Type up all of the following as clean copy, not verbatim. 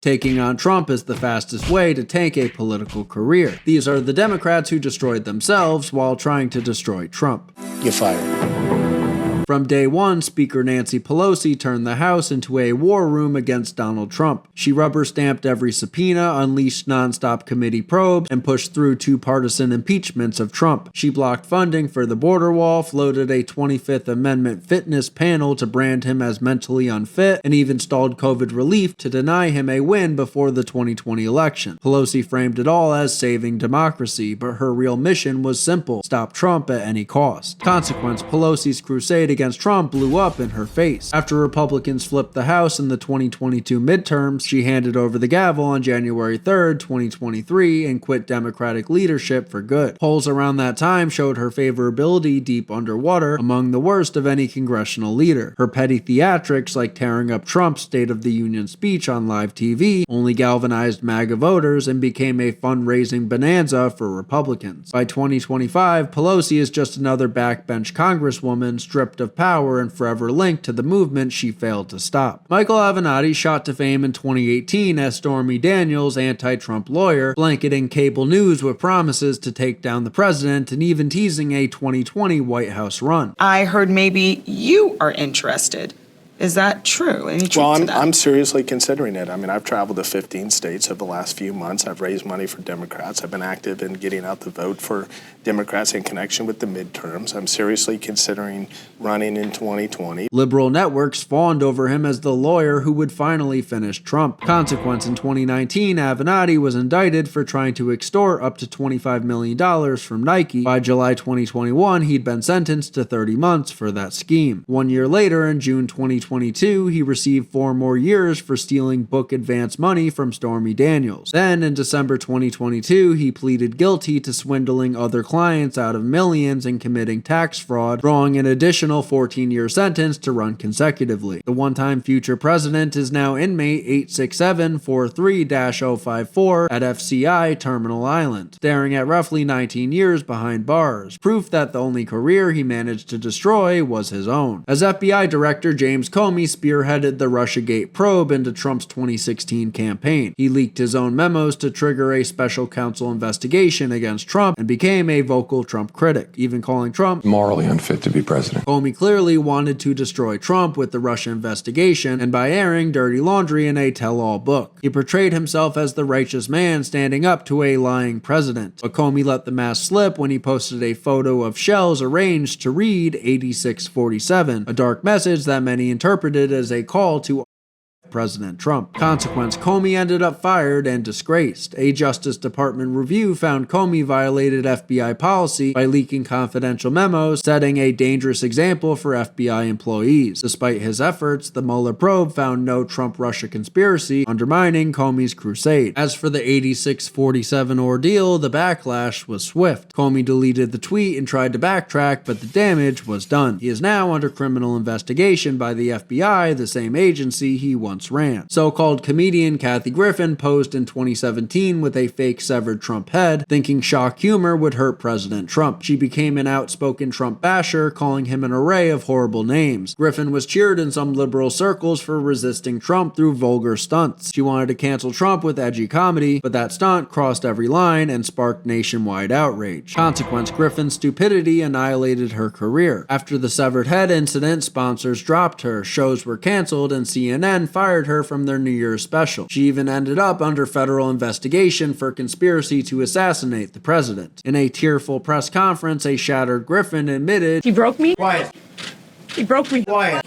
Taking on Trump is the fastest way to tank a political career. These are the Democrats who destroyed themselves while trying to destroy Trump. You're fired. From day one, Speaker Nancy Pelosi turned the House into a war room against Donald Trump. She rubber-stamped every subpoena, unleashed nonstop committee probes, and pushed through two partisan impeachments of Trump. She blocked funding for the border wall, floated a 25th Amendment fitness panel to brand him as mentally unfit, and even stalled COVID relief to deny him a win before the 2020 election. Pelosi framed it all as saving democracy, but her real mission was simple: stop Trump at any cost. Consequence, Pelosi's crusade against Trump blew up in her face. After Republicans flipped the House in the 2022 midterms, she handed over the gavel on January 3rd, 2023, and quit Democratic leadership for good. Polls around that time showed her favorability deep underwater, among the worst of any congressional leader. Her petty theatrics, like tearing up Trump's State of the Union speech on live TV, only galvanized MAGA voters and became a fundraising bonanza for Republicans. By 2025, Pelosi is just another backbench congresswoman stripped of power and forever linked to the movement she failed to stop. Michael Avenatti shot to fame in 2018 as Stormy Daniels' anti-Trump lawyer, blanketing cable news with promises to take down the president and even teasing a 2020 White House run. I heard maybe you are interested. Is that true? Any truth Well, to that? I'm seriously considering it. I mean, I've traveled to 15 states over the last few months. I've raised money for Democrats. I've been active in getting out the vote for Democrats in connection with the midterms. I'm seriously considering running in 2020. Liberal networks fawned over him as the lawyer who would finally finish Trump. Consequence, in 2019, Avenatti was indicted for trying to extort up to $25 million from Nike. By July 2021, he'd been sentenced to 30 months for that scheme. 1 year later, in June 2022, he received 4 more years for stealing book advance money from Stormy Daniels. Then, in December 2022, he pleaded guilty to swindling other clients out of millions and committing tax fraud, drawing an additional 14-year sentence to run consecutively. The one-time future president is now inmate 86743-054 at FCI Terminal Island, staring at roughly 19 years behind bars, proof that the only career he managed to destroy was his own. As FBI Director James Comey spearheaded the Russiagate probe into Trump's 2016 campaign. He leaked his own memos to trigger a special counsel investigation against Trump and became a vocal Trump critic, even calling Trump morally unfit to be president. Comey clearly wanted to destroy Trump with the Russia investigation and by airing dirty laundry in a tell-all book. He portrayed himself as the righteous man standing up to a lying president. But Comey let the mask slip when he posted a photo of shells arranged to read 8647, a dark message that many interpreted as a call to President Trump. Consequence, Comey ended up fired and disgraced. A Justice Department review found Comey violated FBI policy by leaking confidential memos, setting a dangerous example for FBI employees. Despite his efforts, the Mueller probe found no Trump-Russia conspiracy, undermining Comey's crusade. As for the 8647 ordeal, the backlash was swift. Comey deleted the tweet and tried to backtrack, but the damage was done. He is now under criminal investigation by the FBI, the same agency he once ran. So-called comedian Kathy Griffin posed in 2017 with a fake severed Trump head, thinking shock humor would hurt President Trump. She became an outspoken Trump basher, calling him an array of horrible names. Griffin was cheered in some liberal circles for resisting Trump through vulgar stunts. She wanted to cancel Trump with edgy comedy, but that stunt crossed every line and sparked nationwide outrage. Consequence, Griffin's stupidity annihilated her career. After the severed head incident, sponsors dropped her, shows were canceled, and CNN fired her from their New Year's special. She even ended up under federal investigation for conspiracy to assassinate the president. In a tearful press conference, a shattered Griffin admitted, "He broke me. Quiet. He broke me. Quiet.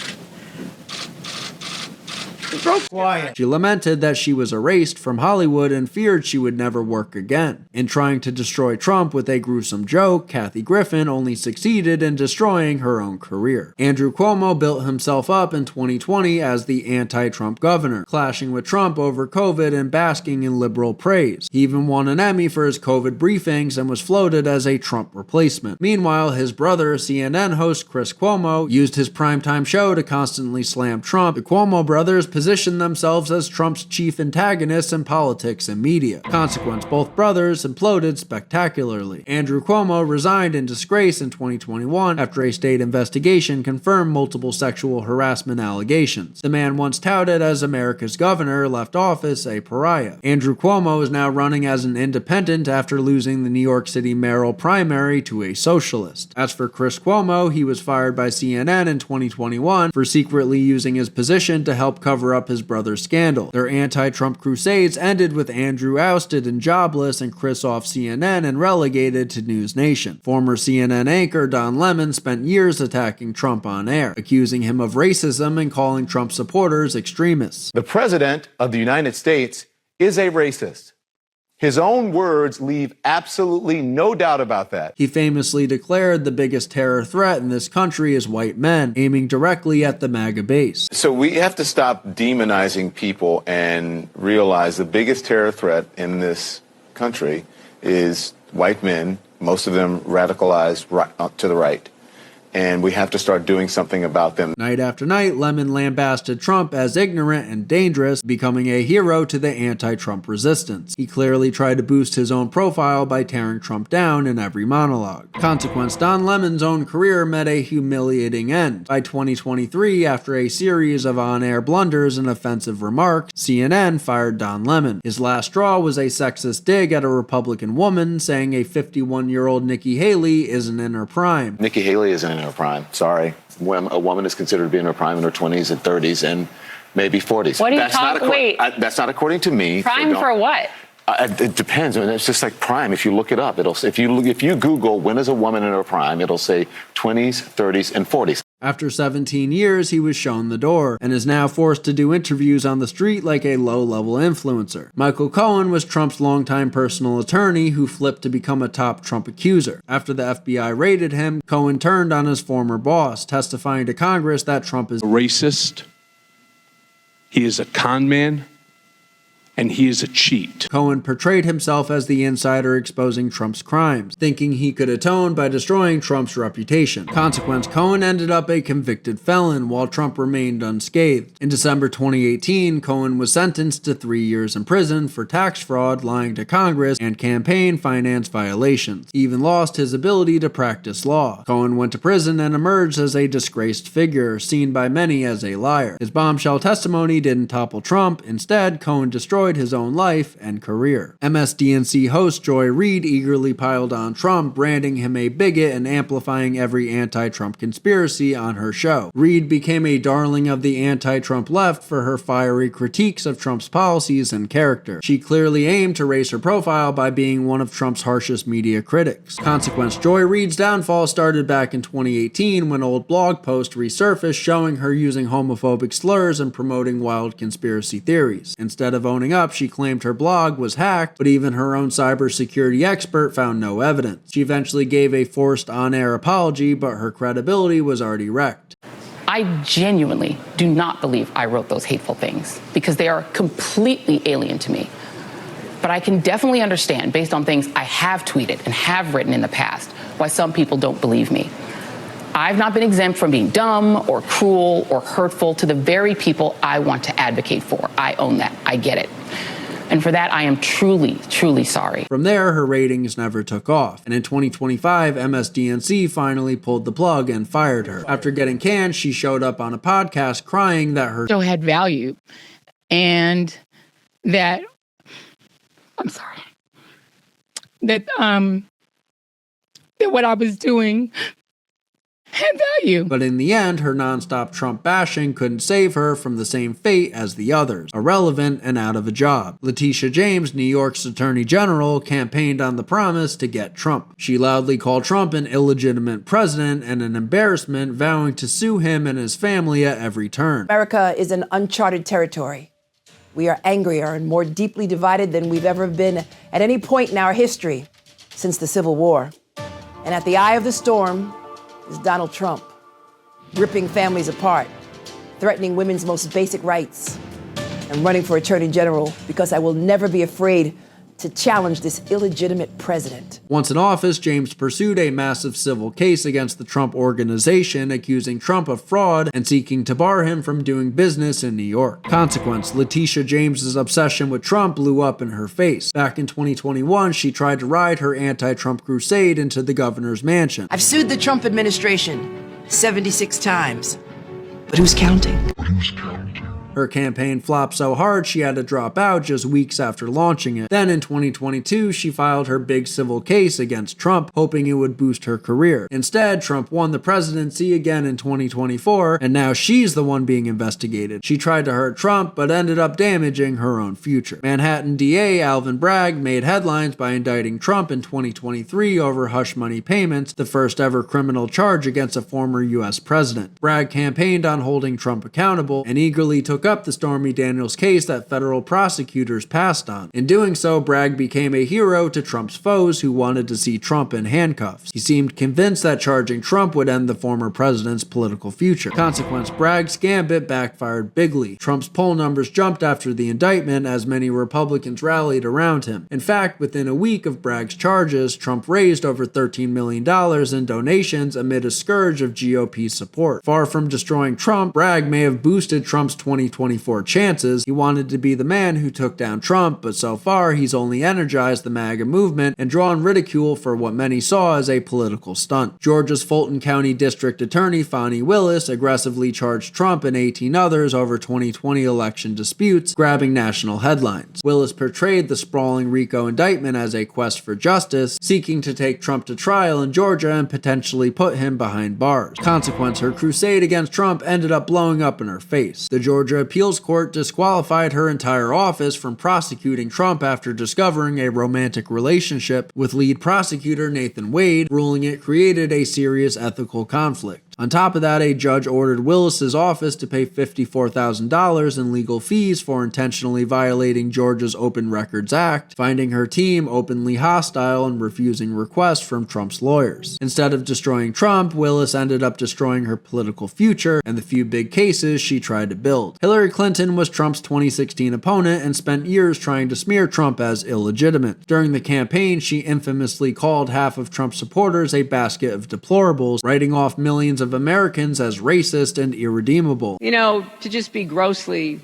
Quiet. She lamented that she was erased from Hollywood and feared she would never work again. In trying to destroy Trump with a gruesome joke, Kathy Griffin only succeeded in destroying her own career. Andrew Cuomo built himself up in 2020 as the anti-Trump governor, clashing with Trump over COVID and basking in liberal praise. He even won an Emmy for his COVID briefings and was floated as a Trump replacement. Meanwhile, his brother, CNN host Chris Cuomo, used his primetime show to constantly slam Trump. The Cuomo brothers positioned positioned themselves as Trump's chief antagonists in politics and media. Consequence, both brothers imploded spectacularly. Andrew Cuomo resigned in disgrace in 2021 after a state investigation confirmed multiple sexual harassment allegations. The man once touted as America's governor left office a pariah. Andrew Cuomo is now running as an independent after losing the New York City mayoral primary to a socialist. As for Chris Cuomo, he was fired by CNN in 2021 for secretly using his position to help cover up his brother's scandal. Their anti-Trump crusades ended with Andrew ousted and jobless and Chris off CNN and relegated to News Nation. Former CNN anchor Don Lemon spent years attacking Trump on air, accusing him of racism and calling Trump supporters extremists. The President of the United States is a racist. His own words leave absolutely no doubt about that. He famously declared the biggest terror threat in this country is white men, aiming directly at the MAGA base. So we have to stop demonizing people and realize the biggest terror threat in this country is white men, most of them radicalized to the right. And we have to start doing something about them. Night after night, Lemon lambasted Trump as ignorant and dangerous, becoming a hero to the anti-Trump resistance. He clearly tried to boost his own profile by tearing Trump down in every monologue. Consequence, Don Lemon's own career met a humiliating end. By 2023, after a series of on-air blunders and offensive remarks, CNN fired Don Lemon. His last straw was a sexist dig at a Republican woman, saying a 51-year-old Nikki Haley isn't in her prime. Nikki Haley isn't in her prime. Sorry. When a woman is considered to be in her prime in her 20s and 30s and maybe 40s. What do you talk? Wait. That's not according to me. Prime for what? It depends. I mean, it's just like prime. If you look it up, it'll say, if you Google when is a woman in her prime, it'll say 20s, 30s, and 40s. After 17 years, he was shown the door and is now forced to do interviews on the street like a low-level influencer. Michael Cohen was Trump's longtime personal attorney who flipped to become a top Trump accuser. After the FBI raided him, Cohen turned on his former boss, testifying to Congress that Trump is a racist, he is a con man, and he is a cheat. Cohen portrayed himself as the insider exposing Trump's crimes, thinking he could atone by destroying Trump's reputation. Consequence, Cohen ended up a convicted felon while Trump remained unscathed. In December 2018, Cohen was sentenced to 3 years in prison for tax fraud, lying to Congress, and campaign finance violations. He even lost his ability to practice law. Cohen went to prison and emerged as a disgraced figure, seen by many as a liar. His bombshell testimony didn't topple Trump. Instead, Cohen destroyed his own life and career. MSDNC host Joy Reid eagerly piled on Trump, branding him a bigot and amplifying every anti-Trump conspiracy on her show. Reid became a darling of the anti-Trump left for her fiery critiques of Trump's policies and character. She clearly aimed to raise her profile by being one of Trump's harshest media critics. Consequence, Joy Reid's downfall started back in 2018 when old blog posts resurfaced showing her using homophobic slurs and promoting wild conspiracy theories. Instead of owning up, she claimed her blog was hacked, but even her own cybersecurity expert found no evidence. She eventually gave a forced on-air apology, but her credibility was already wrecked. I genuinely do not believe I wrote those hateful things because they are completely alien to me. But I can definitely understand, based on things I have tweeted and have written in the past, why some people don't believe me. I've not been exempt from being dumb or cruel or hurtful to the very people I want to advocate for. I own that. I get it. And for that, I am truly, truly sorry. From there, her ratings never took off. And in 2025, MSDNC finally pulled the plug and fired her. After getting canned, she showed up on a podcast crying that her show had value and that, I'm sorry, that what I was doing had value. But in the end, her nonstop Trump bashing couldn't save her from the same fate as the others, irrelevant and out of a job. Letitia James, New York's Attorney General, campaigned on the promise to get Trump. She loudly called Trump an illegitimate president and an embarrassment, vowing to sue him and his family at every turn. America is an uncharted territory. We are angrier and more deeply divided than we've ever been at any point in our history since the Civil War. And at the eye of the storm is Donald Trump, ripping families apart, threatening women's most basic rights, and running for Attorney General because I will never be afraid to challenge this illegitimate president. Once in office, James pursued a massive civil case against the Trump Organization, accusing Trump of fraud and seeking to bar him from doing business in New York. Consequence, Letitia James's obsession with Trump blew up in her face. Back in 2021, she tried to ride her anti-Trump crusade into the governor's mansion. I've sued the Trump administration 76 times. But who's counting? Her campaign flopped so hard she had to drop out just weeks after launching it. Then in 2022, she filed her big civil case against Trump, hoping it would boost her career. Instead, Trump won the presidency again in 2024, and now she's the one being investigated. She tried to hurt Trump, but ended up damaging her own future. Manhattan DA Alvin Bragg made headlines by indicting Trump in 2023 over hush money payments, the first ever criminal charge against a former U.S. president. Bragg campaigned on holding Trump accountable and eagerly took up the Stormy Daniels case that federal prosecutors passed on. In doing so, Bragg became a hero to Trump's foes who wanted to see Trump in handcuffs. He seemed convinced that charging Trump would end the former president's political future. Consequence, Bragg's gambit backfired bigly. Trump's poll numbers jumped after the indictment as many Republicans rallied around him. In fact, within a week of Bragg's charges, Trump raised over $13 million in donations amid a scourge of GOP support. Far from destroying Trump, Bragg may have boosted Trump's 2024 chances. He wanted to be the man who took down Trump, but so far he's only energized the MAGA movement and drawn ridicule for what many saw as a political stunt. Georgia's Fulton County District Attorney Fani Willis aggressively charged Trump and 18 others over 2020 election disputes, grabbing national headlines. Willis portrayed the sprawling RICO indictment as a quest for justice, seeking to take Trump to trial in Georgia and potentially put him behind bars. Consequence, her crusade against Trump ended up blowing up in her face. The Georgia Appeals Court disqualified her entire office from prosecuting Trump after discovering a romantic relationship with lead prosecutor Nathan Wade, ruling it created a serious ethical conflict. On top of that, a judge ordered Willis's office to pay $54,000 in legal fees for intentionally violating Georgia's Open Records Act, finding her team openly hostile and refusing requests from Trump's lawyers. Instead of destroying Trump, Willis ended up destroying her political future and the few big cases she tried to build. Hillary Clinton was Trump's 2016 opponent and spent years trying to smear Trump as illegitimate. During the campaign, she infamously called half of Trump's supporters a basket of deplorables, writing off millions of Americans as racist and irredeemable. You know, to just be grossly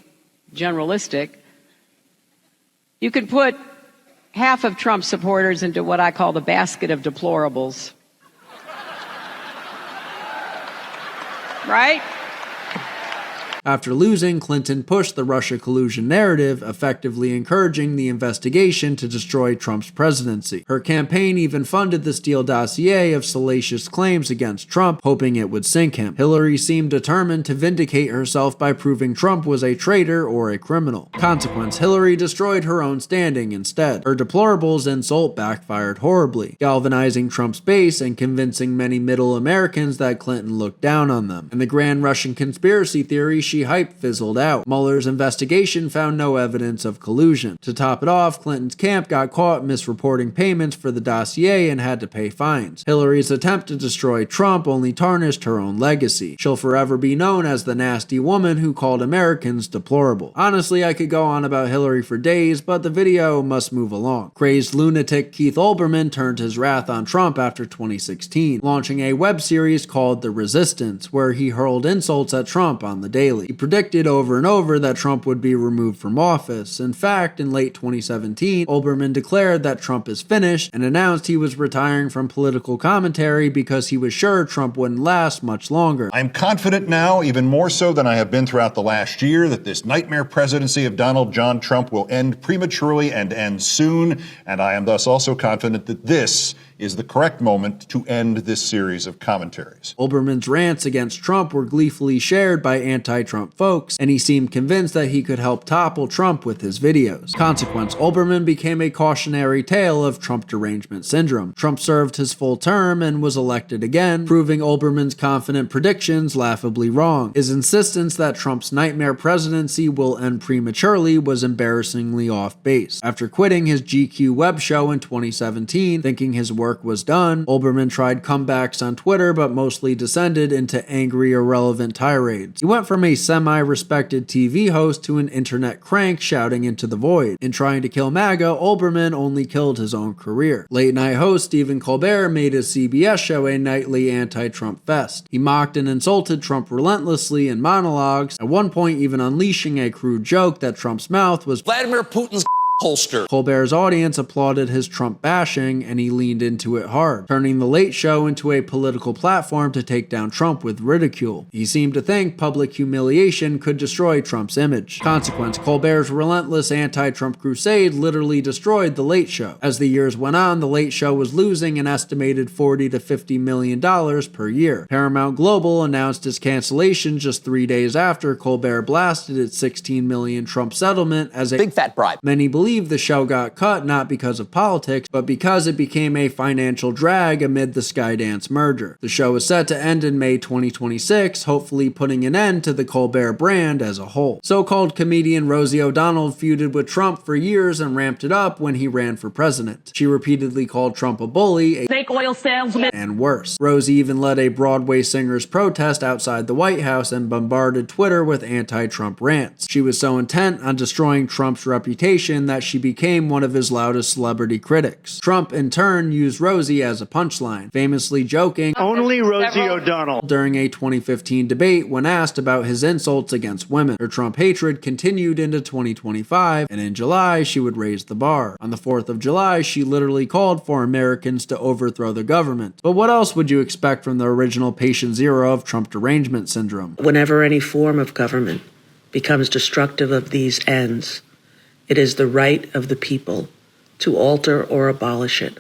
generalistic, you could put half of Trump's supporters into what I call the basket of deplorables. Right? After losing, Clinton pushed the Russia collusion narrative, effectively encouraging the investigation to destroy Trump's presidency. Her campaign even funded the Steele dossier of salacious claims against Trump, hoping it would sink him. Hillary seemed determined to vindicate herself by proving Trump was a traitor or a criminal. Consequence, Hillary destroyed her own standing instead. Her deplorables insult backfired horribly, galvanizing Trump's base and convincing many middle Americans that Clinton looked down on them. And the grand Russian conspiracy theory she hyped fizzled out. Mueller's investigation found no evidence of collusion. To top it off, Clinton's camp got caught misreporting payments for the dossier and had to pay fines. Hillary's attempt to destroy Trump only tarnished her own legacy. She'll forever be known as the nasty woman who called Americans deplorable. Honestly, I could go on about Hillary for days, but the video must move along. Crazed lunatic Keith Olbermann turned his wrath on Trump after 2016, launching a web series called The Resistance, where he hurled insults at Trump on the daily. He predicted over and over that Trump would be removed from office. In fact, in late 2017, Olbermann declared that Trump is finished and announced he was retiring from political commentary because he was sure Trump wouldn't last much longer. I'm confident now, even more so than I have been throughout the last year, that this nightmare presidency of Donald John Trump will end prematurely and end soon, and I am thus also confident that this is the correct moment to end this series of commentaries. Olbermann's rants against Trump were gleefully shared by anti-Trump folks, and he seemed convinced that he could help topple Trump with his videos. Consequence, Olbermann became a cautionary tale of Trump derangement syndrome. Trump served his full term and was elected again, proving Olbermann's confident predictions laughably wrong. His insistence that Trump's nightmare presidency will end prematurely was embarrassingly off base. After quitting his GQ web show in 2017, thinking his work work was done. Olbermann tried comebacks on Twitter, but mostly descended into angry, irrelevant tirades. He went from a semi-respected TV host to an internet crank shouting into the void. In trying to kill MAGA, Olbermann only killed his own career. Late-night host Stephen Colbert made his CBS show a nightly anti-Trump fest. He mocked and insulted Trump relentlessly in monologues, at one point even unleashing a crude joke that Trump's mouth was Vladimir Putin's holster. Colbert's audience applauded his Trump bashing, and he leaned into it hard, turning The Late Show into a political platform to take down Trump with ridicule. He seemed to think public humiliation could destroy Trump's image. Consequence, Colbert's relentless anti-Trump crusade literally destroyed The Late Show. As the years went on, The Late Show was losing an estimated $40 to $50 million per year. Paramount Global announced its cancellation just 3 days after Colbert blasted its $16 million Trump settlement as a big fat bribe. Many believe the show got cut not because of politics, but because it became a financial drag amid the Skydance merger. The show is set to end in May 2026, hopefully putting an end to the Colbert brand as a whole. So-called comedian Rosie O'Donnell feuded with Trump for years and ramped it up when he ran for president. She repeatedly called Trump a bully, a snake oil salesman, and worse. Rosie even led a Broadway singer's protest outside the White House and bombarded Twitter with anti-Trump rants. She was so intent on destroying Trump's reputation that she became one of his loudest celebrity critics. Trump, in turn, used Rosie as a punchline, famously joking, "Only Rosie O'Donnell," during a 2015 debate when asked about his insults against women. Her Trump hatred continued into 2025, and in July, she would raise the bar. On the 4th of July, she literally called for Americans to overthrow the government. But what else would you expect from the original patient zero of Trump derangement syndrome? Whenever any form of government becomes destructive of these ends, it is the right of the people to alter or abolish it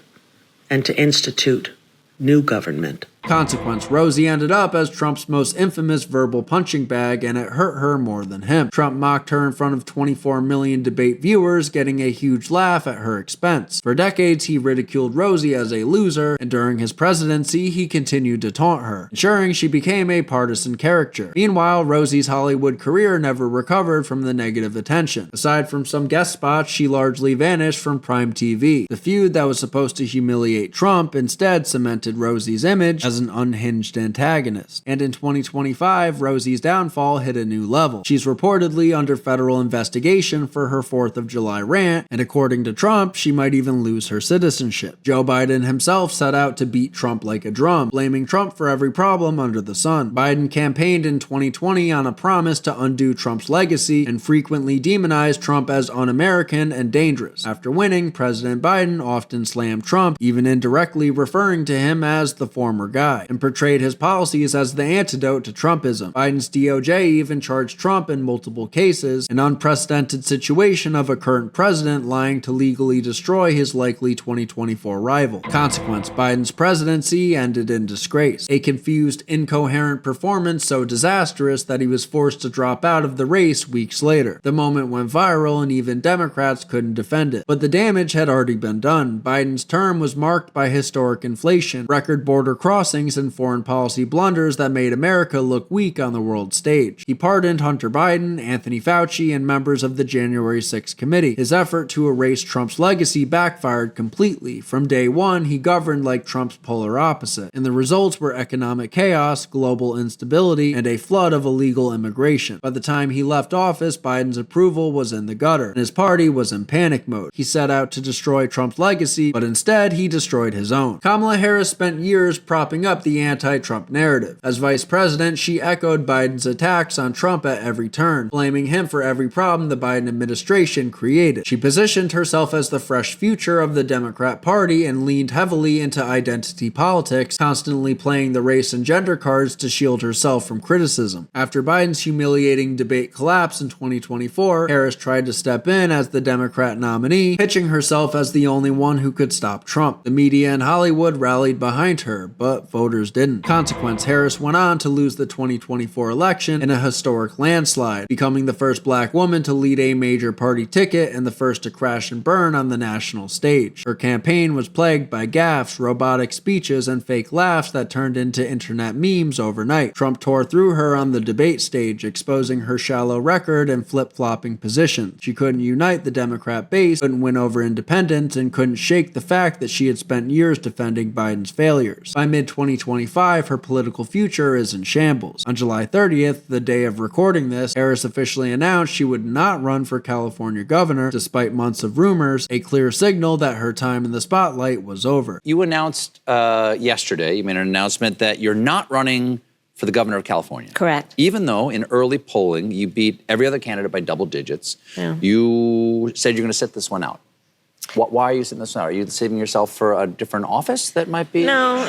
and to institute new government. Consequence, Rosie ended up as Trump's most infamous verbal punching bag, and it hurt her more than him. Trump mocked her in front of 24 million debate viewers, getting a huge laugh at her expense. For decades, he ridiculed Rosie as a loser, and during his presidency, he continued to taunt her, ensuring she became a partisan caricature. Meanwhile, Rosie's Hollywood career never recovered from the negative attention. Aside from some guest spots, she largely vanished from prime TV. The feud that was supposed to humiliate Trump instead cemented Rosie's image as an unhinged antagonist. And in 2025, Rosie's downfall hit a new level. She's reportedly under federal investigation for her 4th of July rant, and according to Trump, she might even lose her citizenship. Joe Biden himself set out to beat Trump like a drum, blaming Trump for every problem under the sun. Biden campaigned in 2020 on a promise to undo Trump's legacy and frequently demonized Trump as un-American and dangerous. After winning, President Biden often slammed Trump, even indirectly referring to him as the former guy, and portrayed his policies as the antidote to Trumpism. Biden's DOJ even charged Trump in multiple cases, an unprecedented situation of a current president lying to legally destroy his likely 2024 rival. Consequence, Biden's presidency ended in disgrace. A confused, incoherent performance so disastrous that he was forced to drop out of the race weeks later. The moment went viral and even Democrats couldn't defend it. But the damage had already been done. Biden's term was marked by historic inflation, record border crossings, and foreign policy blunders that made America look weak on the world stage. He pardoned Hunter Biden, Anthony Fauci, and members of the January 6th committee. His effort to erase Trump's legacy backfired completely. From day one, he governed like Trump's polar opposite, and the results were economic chaos, global instability, and a flood of illegal immigration. By the time he left office, Biden's approval was in the gutter, and his party was in panic mode. He set out to destroy Trump's legacy, but instead he destroyed his own. Kamala Harris spent years propping up the anti-Trump narrative. As vice president, she echoed Biden's attacks on Trump at every turn, blaming him for every problem the Biden administration created. She positioned herself as the fresh future of the Democrat Party and leaned heavily into identity politics, constantly playing the race and gender cards to shield herself from criticism. After Biden's humiliating debate collapse in 2024, Harris tried to step in as the Democrat nominee, pitching herself as the only one who could stop Trump. The media in Hollywood rallied behind her, but but voters didn't. Consequence, Harris went on to lose the 2024 election in a historic landslide, becoming the first black woman to lead a major party ticket and the first to crash and burn on the national stage. Her campaign was plagued by gaffes, robotic speeches, and fake laughs that turned into internet memes overnight. Trump tore through her on the debate stage, exposing her shallow record and flip-flopping positions. She couldn't unite the Democrat base, couldn't win over independents, and couldn't shake the fact that she had spent years defending Biden's failures. By mid-2025, her political future is in shambles. On July 30th, the day of recording this, Harris officially announced she would not run for California governor, despite months of rumors, a clear signal that her time in the spotlight was over. You announced yesterday, you made an announcement that you're not running for the governor of California. Correct. Even though in early polling, you beat every other candidate by double digits, you said you're going to sit this one out. Why are you sitting this one out? Are you saving yourself for a different office that might be? No.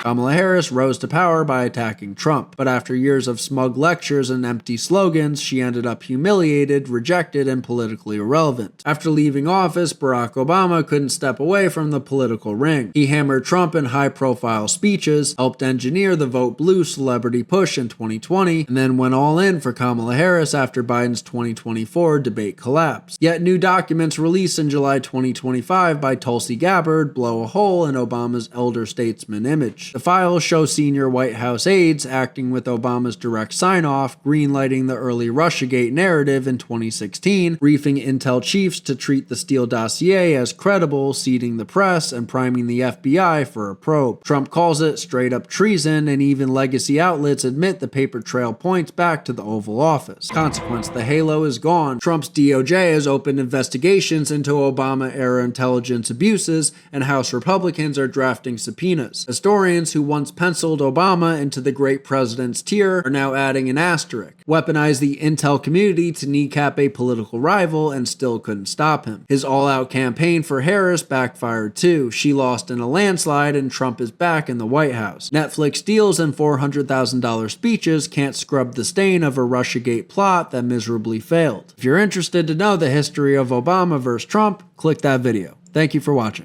Kamala Harris rose to power by attacking Trump, but after years of smug lectures and empty slogans, she ended up humiliated, rejected, and politically irrelevant. After leaving office, Barack Obama couldn't step away from the political ring. He hammered Trump in high-profile speeches, helped engineer the Vote Blue celebrity push in 2020, and then went all in for Kamala Harris after Biden's 2024 debate collapse. Yet new documents released in July 2025 by Tulsi Gabbard blow a hole in Obama's elder statesman image. The files show senior White House aides acting with Obama's direct sign-off, greenlighting the early Russiagate narrative in 2016, briefing intel chiefs to treat the Steele dossier as credible, seeding the press, and priming the FBI for a probe. Trump calls it straight-up treason, and even legacy outlets admit the paper trail points back to the Oval Office. Consequence, the halo is gone. Trump's DOJ has opened investigations into Obama-era intelligence abuses, and House Republicans are drafting subpoenas. Historians who once penciled Obama into the great president's tier are now adding an asterisk. Weaponized the intel community to kneecap a political rival and still couldn't stop him. His all-out campaign for Harris backfired too. She lost in a landslide and Trump is back in the White House. Netflix deals and $400,000 speeches can't scrub the stain of a Russiagate plot that miserably failed. If you're interested to know the history of Obama versus Trump, click that video. Thank you for watching.